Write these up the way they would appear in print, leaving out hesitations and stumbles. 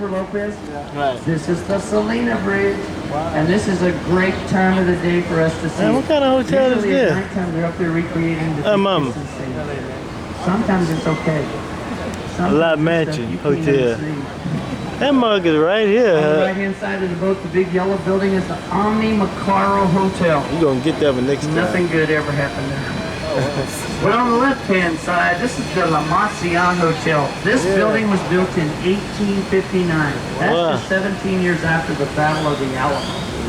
Jennifer Lopez. Right. This is the Selena Bridge. Wow. And this is a great time of the day for us to see. Man, what kind of hotel is Usually this? at nighttime they're up there recreating the Mom. Sometimes it's okay. Sometimes La Mansion Hotel. That mug is right here. On the right-hand side of the boat, the big yellow building is the Omni Macaro Hotel. You're going to get that one next time. Nothing good ever happened there. But on the left-hand side, this is the La Macion Hotel. This building was built in 1859. That's just 17 years after the Battle of the Alamo.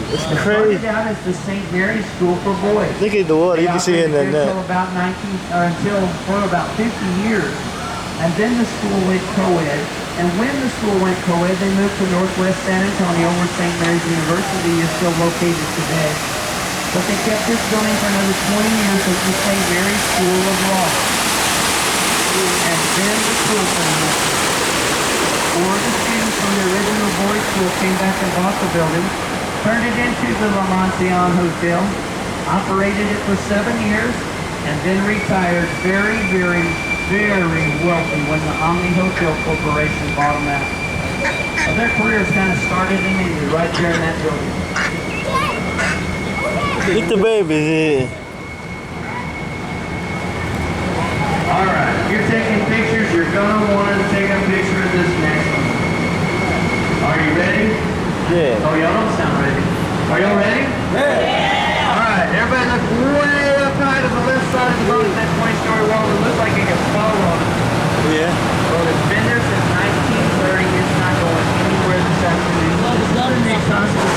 It's crazy. It started out as the St. Mary's School for Boys. Look at the water. You can see it in there now. For about 50 years. And then the school went co-ed. And when the school went co-ed, they moved to Northwest San Antonio, where St. Mary's University is still located today. But they kept this building for another 20 years as the St. Mary's School of Law. And then the school finished. Four of the students from the original boys' school came back and bought the building, turned it into the La Mancion Hotel, operated it for 7 years, and then retired very, very, very wealthy when the Omni Hotel Corporation bought them out. So their careers kind of started and ended right there in that building. Look the babies here. Alright, if you're taking pictures, you're going to want to take a picture of this next one. Are you ready? Yeah. Oh, y'all don't sound ready. Are y'all ready? Yeah. Alright, everybody look way up high to the left side of the boat. That 20-story wall that looks like it can fall on it. Yeah. Well, it's been there since 1930. It's not going anywhere this afternoon. It's not an exhaustive.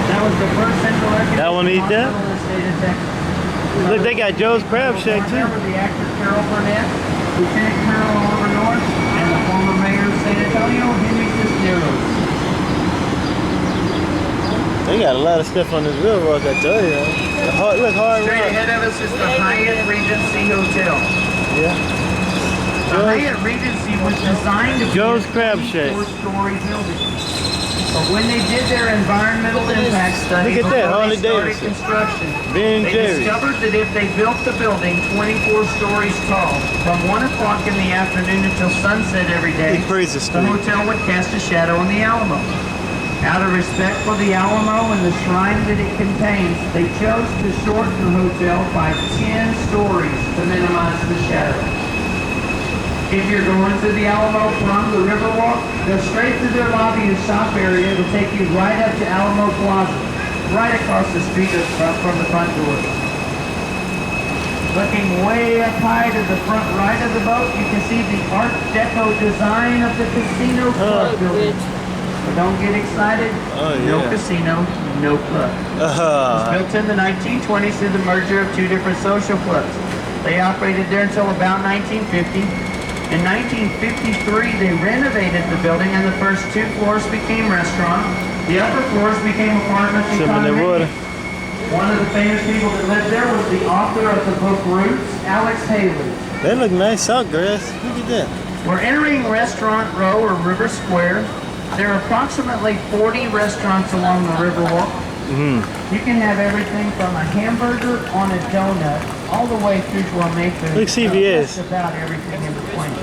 That was the first central air That one eat that? in the state of Texas. Look, they got Joe's Crab Shack too. Remember the actor Carol Burnett, Lieutenant Colonel Oliver North, and the former mayor of San Antonio, Henry Cisneros. They got a lot of stuff on this RiverWalk, I tell you. Look, hard Straight rock. ahead of us is the Hyatt Regency Hotel. Yeah. The Hyatt Regency was designed to Joe's be Crab a Shack. 4-story building. But when they did their environmental impact study Look at that, before Harley they started Davidson. construction, Ben they Jerry's. discovered that if they built the building 24 stories tall, from 1 o'clock in the afternoon until sunset every day, the hotel would cast a shadow on the Alamo. Out of respect for the Alamo and the shrine that it contains, they chose to shorten the hotel by 10 stories to minimize the shadow. If you're going to the Alamo from the RiverWalk, go straight through their lobby and shop area. It'll take you right up to Alamo Plaza, right across the street from the front door. Looking way up high to the front right of the boat, you can see the Art Deco design of the casino club building. So don't get excited. No casino, no club. It was built in the 1920s through the merger of 2 different social clubs. They operated there until about 1950. In 1953, they renovated the building and the first 2 floors became restaurants. The upper floors became apartments and condominiums. One of the famous people that lived there was the author of the book Roots, Alex Haley. They look nice out, grass. Look at that. We're entering Restaurant Row or River Square. There are approximately 40 restaurants along the RiverWalk. You can have everything from a hamburger on a donut all the way through to a Mayfair. Look, CVS. Just about everything in between.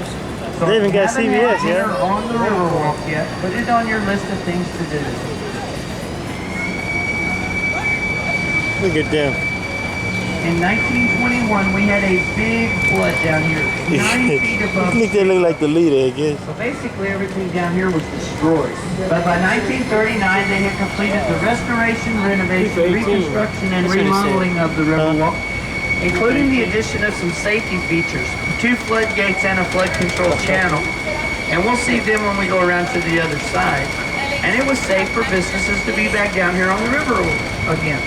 So They even got if you haven't CVS, had dinner yeah. on the RiverWalk yet, put it on your list of things to do. Look at them. In 1921, we had a big flood down here, 9 feet above. I think they look like the leader, I guess. So basically everything down here was destroyed. But by 1939, they had completed the restoration, renovation, reconstruction, and remodeling of the RiverWalk, including the addition of some safety features, 2 floodgates and a flood control channel. And we'll see them when we go around to the other side. And it was safe for businesses to be back down here on the river again.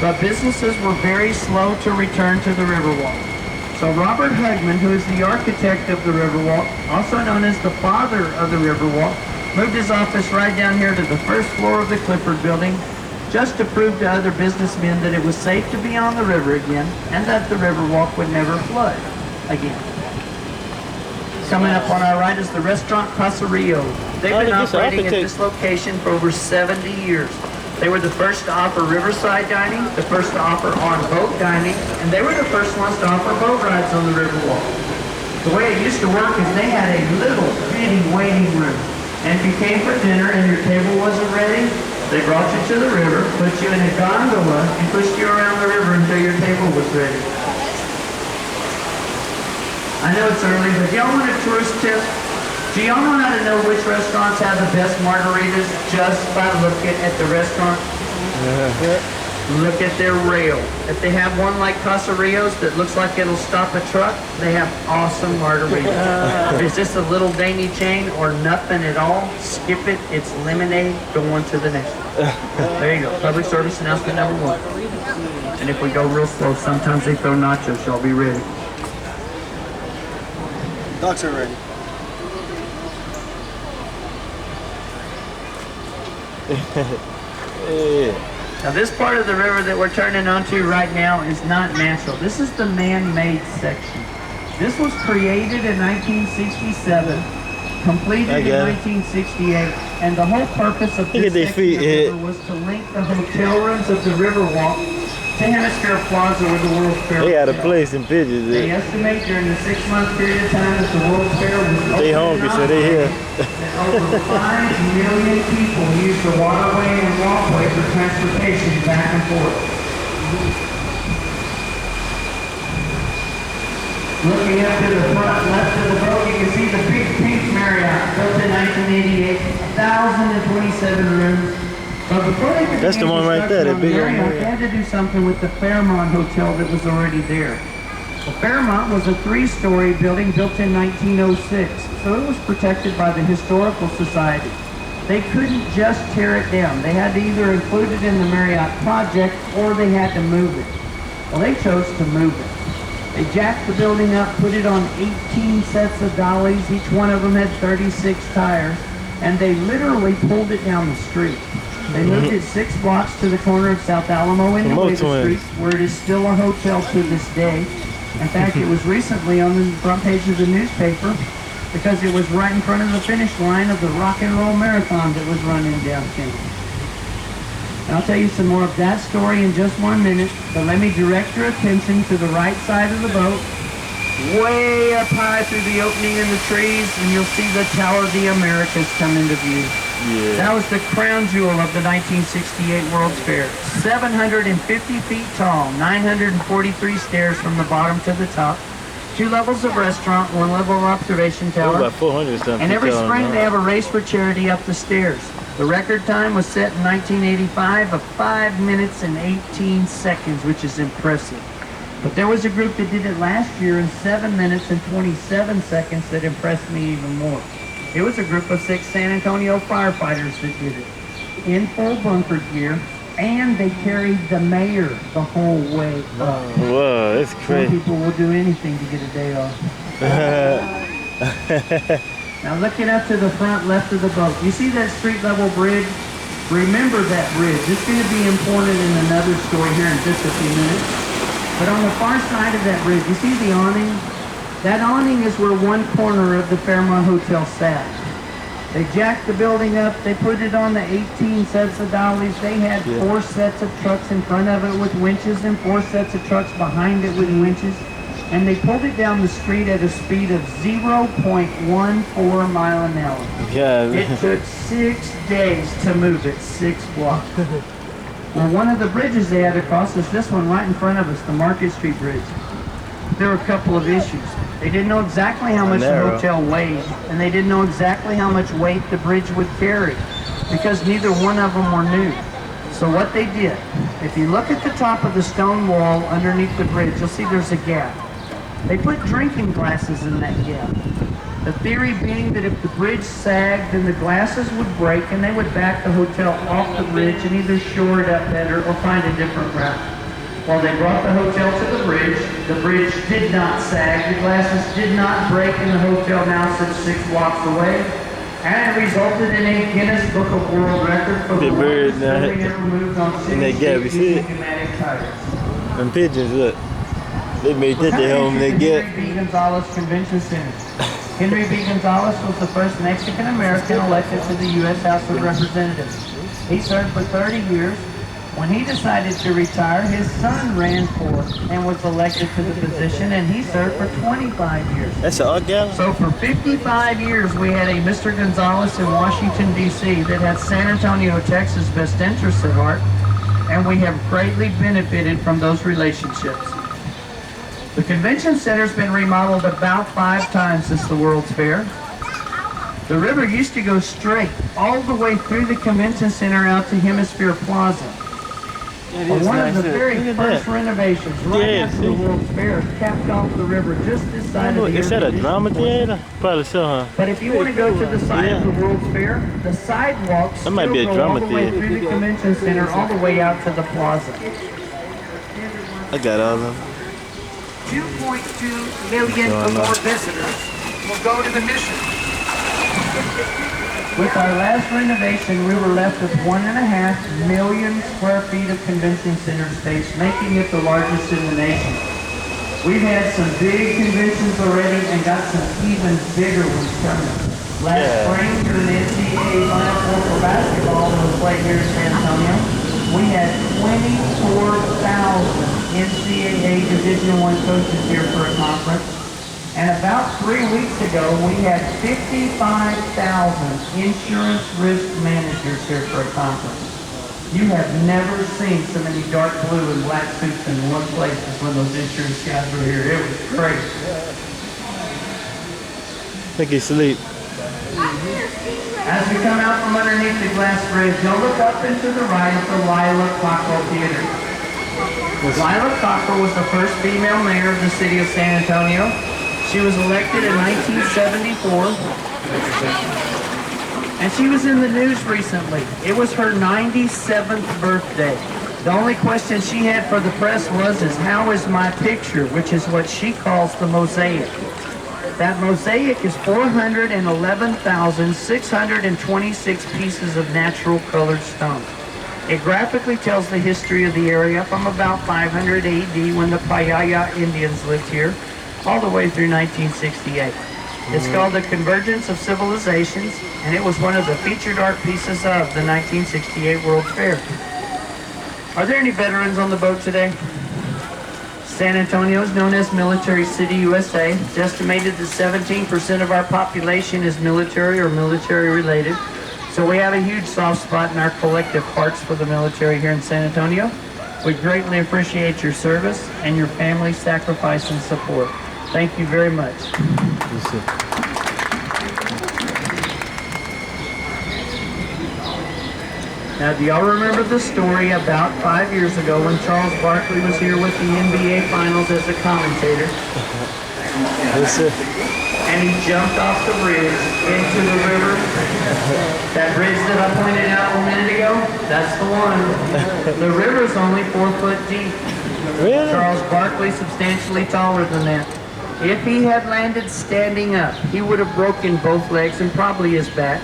But businesses were very slow to return to the RiverWalk. So Robert Hugman, who is the architect of the RiverWalk, also known as the father of the RiverWalk, moved his office right down here to the first floor of the Clifford building, just to prove to other businessmen that it was safe to be on the river again, and that the RiverWalk would never flood again. Coming up on our right is the restaurant Caserio. They've been operating at this location for over 70 years. They were the first to offer riverside dining, the first to offer on-boat dining, and they were the first ones to offer boat rides on the RiverWalk. The way it used to work is they had a little bitty waiting room And if you came for dinner and your table wasn't ready, they brought you to the river, put you in a gondola, and pushed you around the river until your table was ready. I know it's early, but y'all want a tourist tip? Do y'all know how to know which restaurants have the best margaritas just by looking at the restaurant? Look at their rail. If they have one like Casa Rios that looks like it'll stop a truck, they have awesome margaritas. If it's just a little dainty chain or nothing at all, skip it. It's lemonade. Go on to the next one. There you go. Public service announcement number 1. And if we go real slow, sometimes they throw nachos. Y'all be ready. Ducks are ready. Yeah. Now this part of the river that we're turning onto right now is not natural. This is the man-made section. This was created in 1967, completed in 1968, and the whole purpose of this section of the river was to link the hotel rooms of the RiverWalk to Hemisphere Plaza where the World's Fair was. They got a place in Pigeons. They estimate during the 6-month period of time that the World's Fair was they hungry, so they here. Over 5 million people use the waterway and walkway for transportation back and forth. Looking up to the front left of the boat, you can see the big pink Marriott, built in 1988, 1,027 rooms. But before they could that's the one right there, the big Marriott, they had to do something with the Fairmont Hotel that was already there. The Fairmont was a 3-story building built in 1906, so it was protected by the Historical Society. They couldn't just tear it down. They had to either include it in the Marriott project or they had to move it. Well, they chose to move it. They jacked the building up, put it on 18 sets of dollies. Each one of them had 36 tires, and they literally pulled it down the street. They moved it 6 blocks to the corner of South Alamo in the Wade Street, where it is still a hotel to this day. In fact, it was recently on the front page of the newspaper because it was right in front of the finish line of the rock and roll marathon that was running downtown. And I'll tell you some more of that story in just 1 minute, but let me direct your attention to the right side of the boat, way up high through the opening in the trees, and you'll see the Tower of the Americas come into view. Yeah. That was the crown jewel of the 1968 World's Fair. 750 feet tall, 943 stairs from the bottom to the top, 2 levels of restaurant, 1 level of observation tower. About 400 something. And every spring they have a race for charity up the stairs. The record time was set in 1985 of 5 minutes and 18 seconds, which is impressive. But there was a group that did it last year in 7 minutes and 27 seconds that impressed me even more. It was a group of 6 San Antonio firefighters that did it, in full bunker gear, and they carried the mayor the whole way up. Whoa, that's crazy. Some people will do anything to get a day off. Now looking up to the front left of the boat, you see that street level bridge? Remember that bridge. It's going to be important in another story here in just a few minutes. But on the far side of that bridge, you see the awning? That awning is where one corner of the Fairmont Hotel sat. They jacked the building up, they put it on the 18 sets of dollies. They had 4 sets of trucks in front of it with winches and 4 sets of trucks behind it with winches. And they pulled it down the street at a speed of 0.14 mile an hour. Yeah. It took 6 days to move it 6 blocks. Well, one of the bridges they had to cross is this one right in front of us, the Market Street Bridge. There were a couple of issues. They didn't know exactly how much the hotel weighed, and they didn't know exactly how much weight the bridge would carry, because neither one of them were new. So what they did, if you look at the top of the stone wall underneath the bridge, you'll see there's a gap. They put drinking glasses in that gap. The theory being that if the bridge sagged, then the glasses would break, and they would back the hotel off the bridge and either shore it up better or find a different route. Well, they brought the hotel to the bridge did not sag, the glasses did not break, and the hotel now sits 6 blocks away, and it resulted in a Guinness Book of World Record for the longest building ever moved on 6 feet using pneumatic tires. And Pigeons, look, they made that their home. They get Henry B. Gonzalez Convention Center. Henry B. Gonzalez was the first Mexican American elected to the U.S. House of Representatives. He served for 30 years. When he decided to retire, his son ran for and was elected to the position, and he served for 25 years. That's an art gallery? So for 55 years, we had a Mr. Gonzalez in Washington, D.C. that had San Antonio, Texas' best interests at heart, and we have greatly benefited from those relationships. The convention center's been remodeled about 5 times since the World's Fair. The river used to go straight all the way through the convention center out to Hemisphere Plaza. One of the very first renovations right after the World's Fair capped off the river just this side of the Is that a drama theater? Probably so, huh? But if you want to go to the side of the World's Fair, the sidewalks That might be a still go drama all the way theater. through the convention center all the way out to the plaza. I got all of them. 2.2 million or more visitors will go to the mission. With our last renovation, we were left with 1.5 million square feet of convention center space, making it the largest in the nation. We've had some big conventions already and got some even bigger ones coming. Last spring, during the NCAA Final Four for basketball that was played here in San Antonio, we had 24,000 NCAA Division I coaches here for a conference. And about 3 weeks ago, we had 55,000 insurance risk managers here for a conference. You have never seen so many dark blue and black suits in one place as when those insurance guys were here. It was crazy. I think he's asleep. As we come out from underneath the glass bridge, you'll look up into the right at the Lila Cockrell Theater. Lila Cockrell was the first female mayor of the city of San Antonio. She was elected in 1974, and she was in the news recently. It was her 97th birthday. The only question she had for the press was, how is my picture, which is what she calls the mosaic. That mosaic is 411,626 pieces of natural colored stone. It graphically tells the history of the area from about 500 AD when the Payaya Indians lived here, all the way through 1968. It's called The Convergence of Civilizations, and it was one of the featured art pieces of the 1968 World's Fair. Are there any veterans on the boat today? San Antonio is known as Military City, USA. It's estimated that 17% of our population is military or military related. So we have a huge soft spot in our collective hearts for the military here in San Antonio. We greatly appreciate your service and your family's sacrifice and support. Thank you very much. Now, do y'all remember the story about 5 years ago when Charles Barkley was here with the NBA Finals as a commentator? And he jumped off the bridge into the river. That bridge that I pointed out a minute ago, that's the one. The river's only 4 foot deep. Really? Charles Barkley substantially taller than that. If he had landed standing up, he would have broken both legs and probably his back.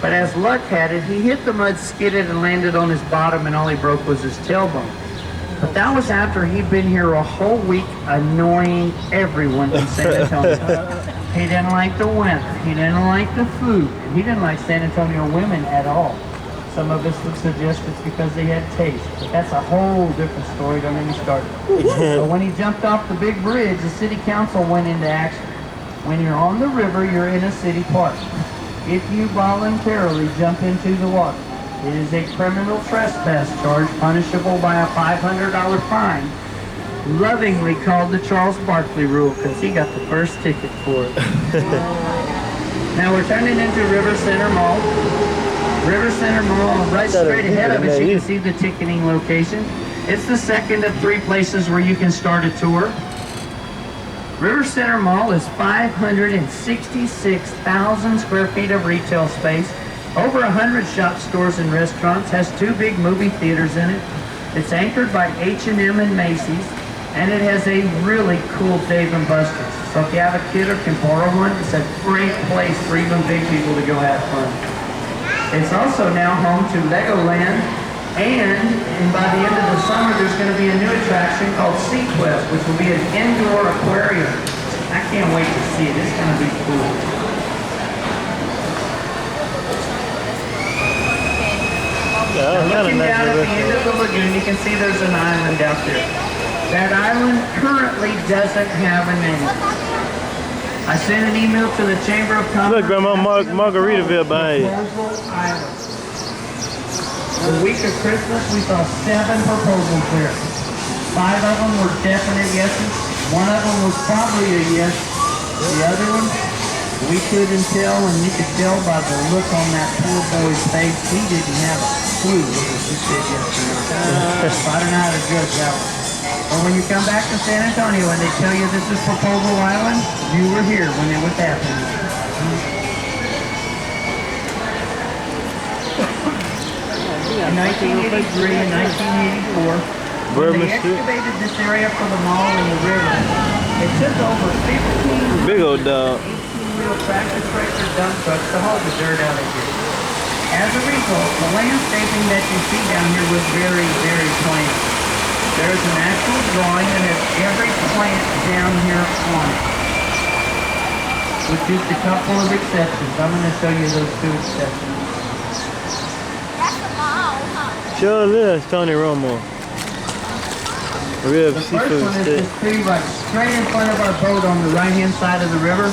But as luck had it, he hit the mud, skidded, and landed on his bottom, and all he broke was his tailbone. But that was after he'd been here a whole week annoying everyone in San Antonio. He didn't like the weather, he didn't like the food, and he didn't like San Antonio women at all. Some of us would suggest it's because they had taste, but that's a whole different story. Don't get me started. So when he jumped off the big bridge, the city council went into action. When you're on the river, you're in a city park. If you voluntarily jump into the water, it is a criminal trespass charge punishable by a $500 fine, lovingly called the Charles Barkley rule because he got the first ticket for it. Now we're turning into River Center Mall. River Center Mall, right straight ahead of us, you can see the ticketing location. It's the second of 3 places where you can start a tour. River Center Mall is 566,000 square feet of retail space, over 100 shop stores and restaurants, has 2 big movie theaters in it. It's anchored by H&M and Macy's, and it has a really cool Dave & Buster's. So if you have a kid or can borrow one, it's a great place for even big people to go have fun. It's also now home to Legoland, and by the end of the summer, there's going to be a new attraction called SeaQuest, which will be an indoor aquarium. I can't wait to see it. It's going to be cool. that was kind of Looking nice. down at the end of the lagoon, you can see there's an island out there. That island currently doesn't have a name. I sent an email to the Chamber of Commerce. Look, Grandma, Margaritaville behind you. Proposal Island. The week of Christmas, we saw 7 proposals there. 5 of them were definite yeses. 1 of them was probably a yes. The other one, we couldn't tell, and you could tell by the look on that poor boy's face. He didn't have a clue whether she said yes or no. So I don't know how to judge that one. But when you come back to San Antonio and they tell you this is Proposal Island, you were here when it was happening. In 1983 and 1984, when they excavated this area for the mall and the river, it took over 15 big old dog. 18-wheel tractor trailer dump trucks to haul the dirt out of here. As a result, the landscaping that you see down here was very, very plain. There's an actual drawing that has every plant down here on it, with just a couple of exceptions. I'm going to show you those 2 exceptions. Sure is Tony Romo. Real The seafood first one is stick. this tree right straight in front of our boat on the right-hand side of the river.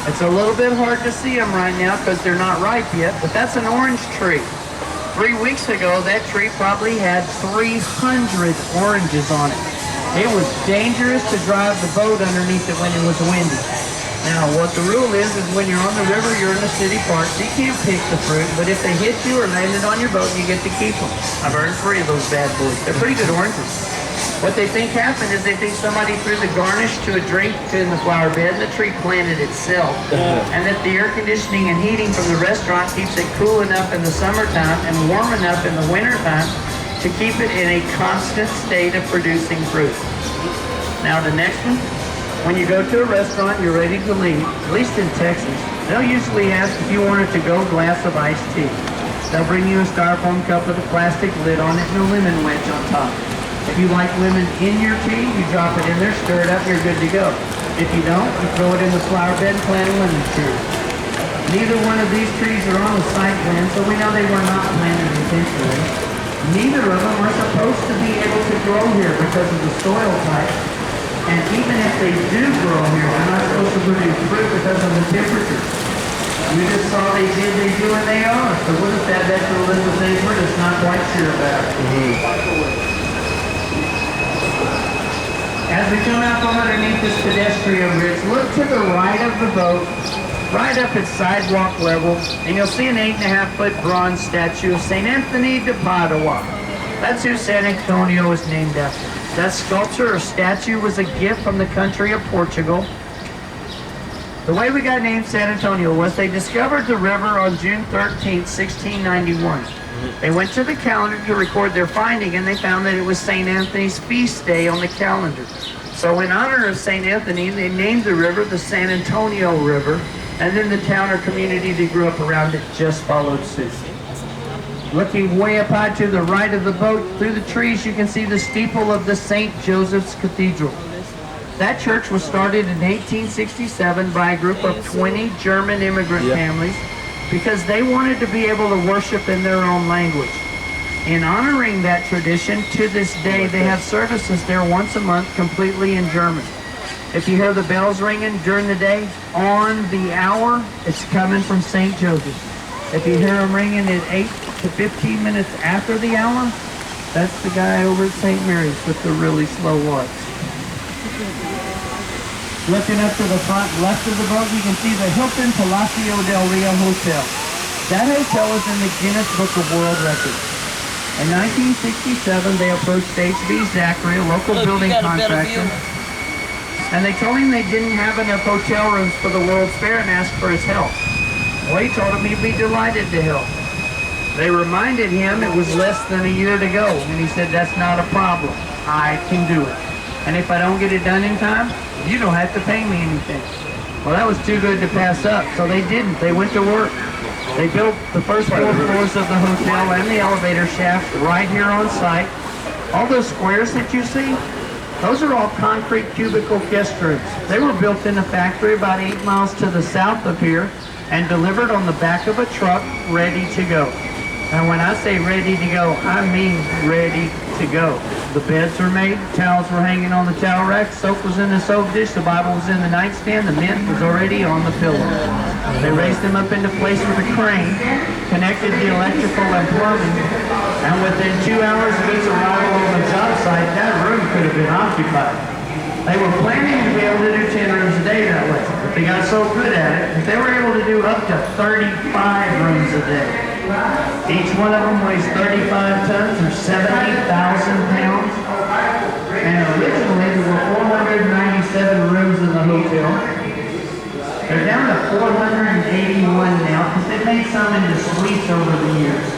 It's a little bit hard to see them right now because they're not ripe yet, but that's an orange tree. 3 weeks ago, that tree probably had 300 oranges on it. It was dangerous to drive the boat underneath it when it was windy. Now, what the rule is when you're on the river, you're in a city park, so you can't pick the fruit, but if they hit you or landed on your boat, you get to keep them. I've earned 3 of those bad boys. They're pretty good oranges. What they think happened is they think somebody threw the garnish to a drink in the flower bed and the tree planted itself. And that the air conditioning and heating from the restaurant keeps it cool enough in the summertime and warm enough in the wintertime to keep it in a constant state of producing fruit. Now the next one, when you go to a restaurant, you're ready to leave, at least in Texas, they'll usually ask if you want a to-go glass of iced tea. They'll bring you a styrofoam cup with a plastic lid on it and a lemon wedge on top. If you like lemon in your tea, you drop it in there, stir it up, you're good to go. If you don't, you throw it in the flower bed and plant a lemon tree. Neither one of these trees are on the site plan, so we know they were not planted intentionally. Neither of them are supposed to be able to grow here because of the soil type. And even if they do grow here, they're not supposed to produce fruit because of the temperature. We just saw they did, they do, and they are. So what if that to the list of things we're just not quite sure about? As we come out from underneath this pedestrian bridge, look to the right of the boat, right up at sidewalk level, and you'll see an 8.5-foot bronze statue of St. Anthony de Padua. That's who San Antonio is named after. That sculpture or statue was a gift from the country of Portugal. The way we got named San Antonio was they discovered the river on June 13, 1691. They went to the calendar to record their finding, and they found that it was St. Anthony's feast day on the calendar. So in honor of St. Anthony, they named the river the San Antonio River, and then the town or community that grew up around it just followed suit. Looking way up high to the right of the boat, through the trees, you can see the steeple of the St. Joseph's Cathedral. That church was started in 1867 by a group of 20 German immigrant families because they wanted to be able to worship in their own language. In honoring that tradition, to this day, they have services there once a month completely in German. If you hear the bells ringing during the day, on the hour, it's coming from St. Joseph. If you hear them ringing at 8 to 15 minutes after the hour, that's the guy over at St. Mary's with the really slow watch. Looking up to the front left of the boat, you can see the Hilton Palacio del Rio Hotel. That hotel is in the Guinness Book of World Records. In 1967, they approached H.B. Zachary, a local building contractor, and they told him they didn't have enough hotel rooms for the World's Fair and asked for his help. Well, he told them he'd be delighted to help. They reminded him it was less than a year to go, and he said, that's not a problem. I can do it. And if I don't get it done in time, you don't have to pay me anything. Well, that was too good to pass up, so they didn't. They went to work. They built the first 4 floors of the hotel and the elevator shaft right here on site. All those squares that you see, those are all concrete cubicle guest rooms. They were built in a factory about 8 miles to the south of here and delivered on the back of a truck ready to go. And when I say ready to go, I mean ready to go. The beds were made, towels were hanging on the towel rack, soap was in the soap dish, the Bible was in the nightstand, the mint was already on the pillow. They raised them up into place with a crane, connected the electrical and plumbing, and within 2 hours of its arrival on the job site, that room could have been occupied. They were planning to be able to do 10 rooms a day that way, but they got so good at it that they were able to do up to 35 rooms a day. Each one of them weighs 35 tons or 70,000 pounds. And originally there were 497 rooms in the hotel. They're down to 481 now because they've made some into suites over the years.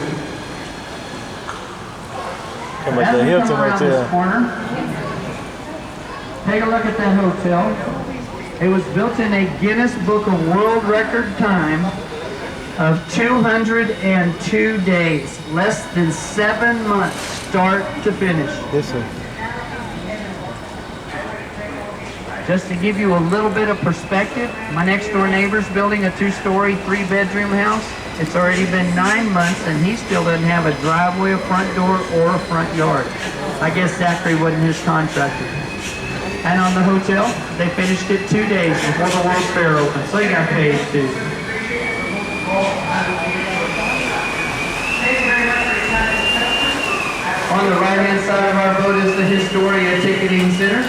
Come As the we Hilton come around Hotel. this corner, take a look at that hotel. It was built in a Guinness Book of World Record time of 202 days, less than 7 months, start to finish. This one. Just to give you a little bit of perspective, my next door neighbor's building a 2-story, 3-bedroom house. It's already been 9 months and he still doesn't have a driveway, a front door, or a front yard. I guess Zachary wasn't his contractor. And on the hotel, they finished it 2 days before the World's Fair opened, so you got paid too. On the right-hand side of our boat is the Historia Ticketing Center.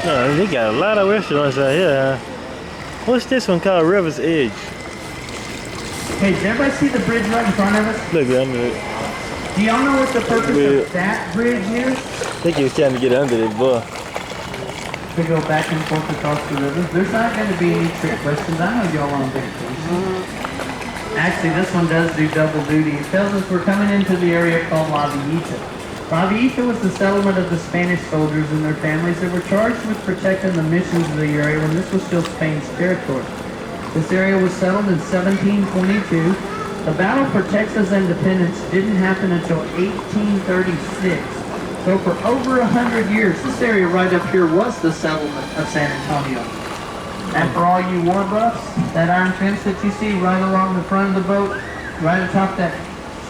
No, they got a lot of restaurants out here. Huh? What's this one called? River's Edge. Hey, does everybody see the bridge right in front of us? Look under it. Do y'all know what the purpose of that bridge is? I think he was trying to get under it, boy. To go back and forth across the river. There's not going to be any trick questions. I know y'all on vacation. Actually, this one does do double duty. It tells us we're coming into the area called La Villita. La Villita was the settlement of the Spanish soldiers and their families that were charged with protecting the missions of the area when this was still Spain's territory. This area was settled in 1722. The battle for Texas independence didn't happen until 1836. So for over 100 years, this area right up here was the settlement of San Antonio. And for all you war buffs, that iron fence that you see right along the front of the boat, right atop that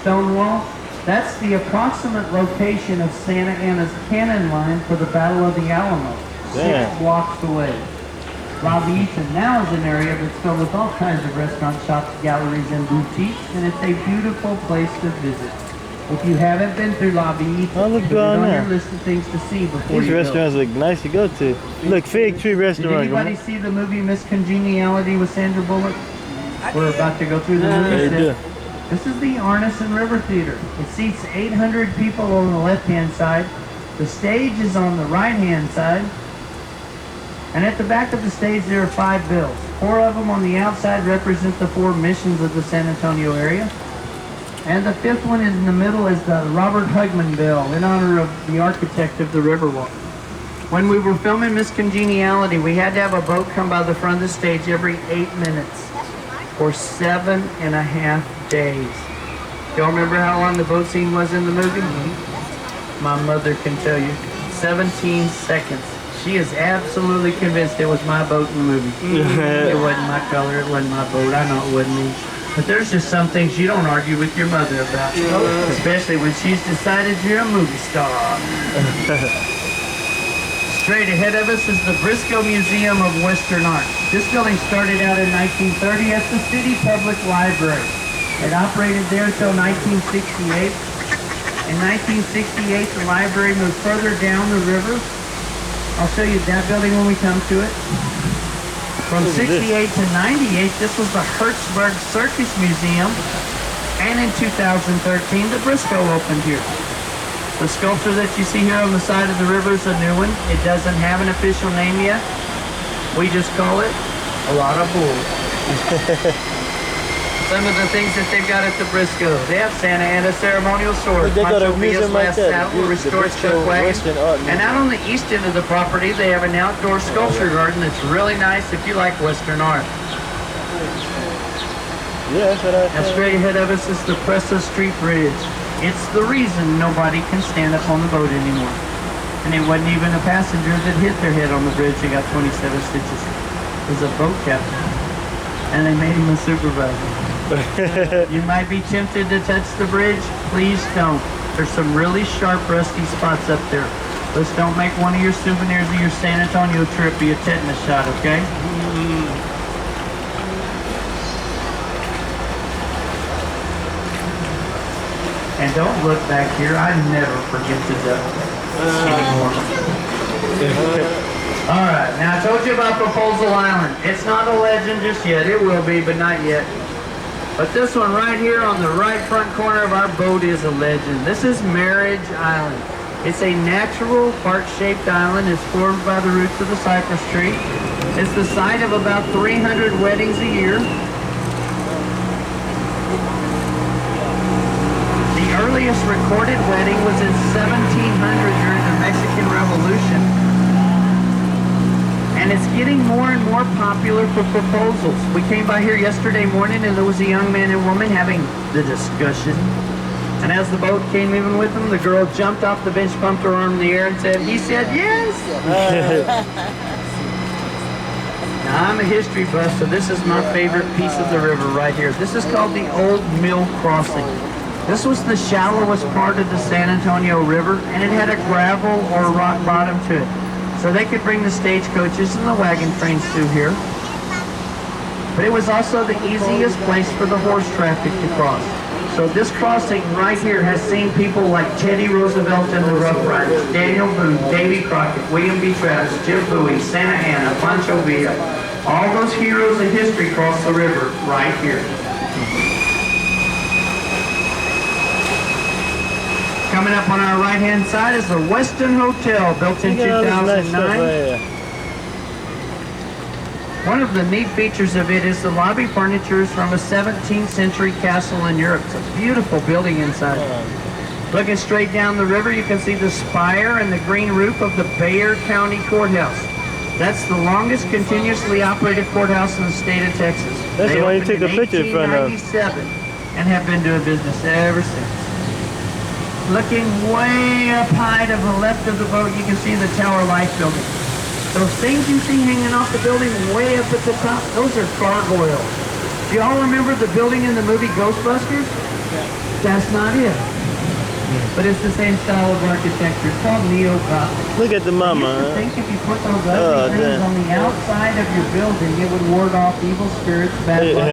stone wall, that's the approximate location of Santa Anna's cannon line for the Battle of the Alamo, 6 blocks away. La Villita now is an area that's filled with all kinds of restaurant shops, galleries, and boutiques, and it's a beautiful place to visit. If you haven't been through La Villita, put it on your list of things to see before These you go. restaurants look nice to go to. Look, Fig Tree Restaurant. Did anybody see the movie Miss Congeniality with Sandra Bullock? We're about to go through the movie. Yeah. This is the Arneson River Theater. It seats 800 people on the left-hand side. The stage is on the right-hand side. And at the back of the stage, there are 5 bills. 4 of them on the outside represent the 4 missions of the San Antonio area. And the 5th one in the middle is the Robert Hugman Bell in honor of the architect of the RiverWalk. When we were filming Miss Congeniality, we had to have a boat come by the front of the stage every 8 minutes for 7.5 days. Y'all remember how long the boat scene was in the movie? My mother can tell you. 17 seconds. She is absolutely convinced it was my boat in the movie. It wasn't my color, it wasn't my boat. I know it wasn't me. But there's just some things you don't argue with your mother about. Especially when she's decided you're a movie star. Straight ahead of us is the Briscoe Museum of Western Art. This building started out in 1930 as the City Public Library. It operated there until 1968. In 1968, the library moved further down the river. I'll show you that building when we come to it. From 68 to 98, this was the Hertzberg Circus Museum. And in 2013, the Briscoe opened here. The sculpture that you see here on the side of the river is a new one. It doesn't have an official name yet. We just call it a lot of bull. Some of the things that they've got at the Briscoe. They have Santa Ana ceremonial swords. They got a museum like that. Restored chuck wagons. And out on the east end of the property, they have an outdoor sculpture garden that's really nice if you like Western art. Yeah, that's what I thought. And straight ahead of us is the Presa Street Bridge. It's the reason nobody can stand up on the boat anymore. And it wasn't even a passenger that hit their head on the bridge. They got 27 stitches. It was a boat captain. And they made him a supervisor. You might be tempted to touch the bridge. Please don't. There's some really sharp, rusty spots up there. Let's don't make one of your souvenirs of your San Antonio trip be a tetanus shot, okay? And don't look back here. I never forget to duck anymore. All right, now I told you about Proposal Island. It's not a legend just yet. It will be, but not yet. But this one right here on the right front corner of our boat is a legend. This is Marriage Island. It's a natural heart-shaped island. It's formed by the roots of the cypress tree. It's the site of about 300 weddings a year. The earliest recorded wedding was in 1700 during the Mexican Revolution. And it's getting more and more popular for proposals. We came by here yesterday morning and there was a young man and woman having the discussion. And as the boat came in with them, the girl jumped off the bench, pumped her arm in the air and said, he said yes! Now I'm a history buff, so this is my favorite piece of the river right here. This is called the Old Mill Crossing. This was the shallowest part of the San Antonio River, and it had a gravel or rock bottom to it. So they could bring the stagecoaches and the wagon trains through here. But it was also the easiest place for the horse traffic to cross. So this crossing right here has seen people like Teddy Roosevelt and the Rough Riders, Daniel Boone, Davy Crockett, William B. Travis, Jim Bowie, Santa Ana, Pancho Villa. All those heroes of history cross the river right here. Coming up on our right-hand side is the Weston Hotel, built in 2009. One of the neat features of it is the lobby furniture is from a 17th century castle in Europe. It's a beautiful building inside. Looking straight down the river, you can see the spire and the green roof of the Bexar County Courthouse. That's the longest continuously operated courthouse in the state of Texas. That's the one you took a picture in front of. 1897 and have been doing business ever since. Looking way up high to the left of the boat, you can see the Tower Life building. Those things you see hanging off the building way up at the top, those are gargoyles. Do y'all remember the building in the movie Ghostbusters? That's not it. But it's the same style of architecture. It's called neo-Gothic. Look at the mama. I used to think if you put those ugly things on the outside of your building, it would ward off evil spirits, bad luck.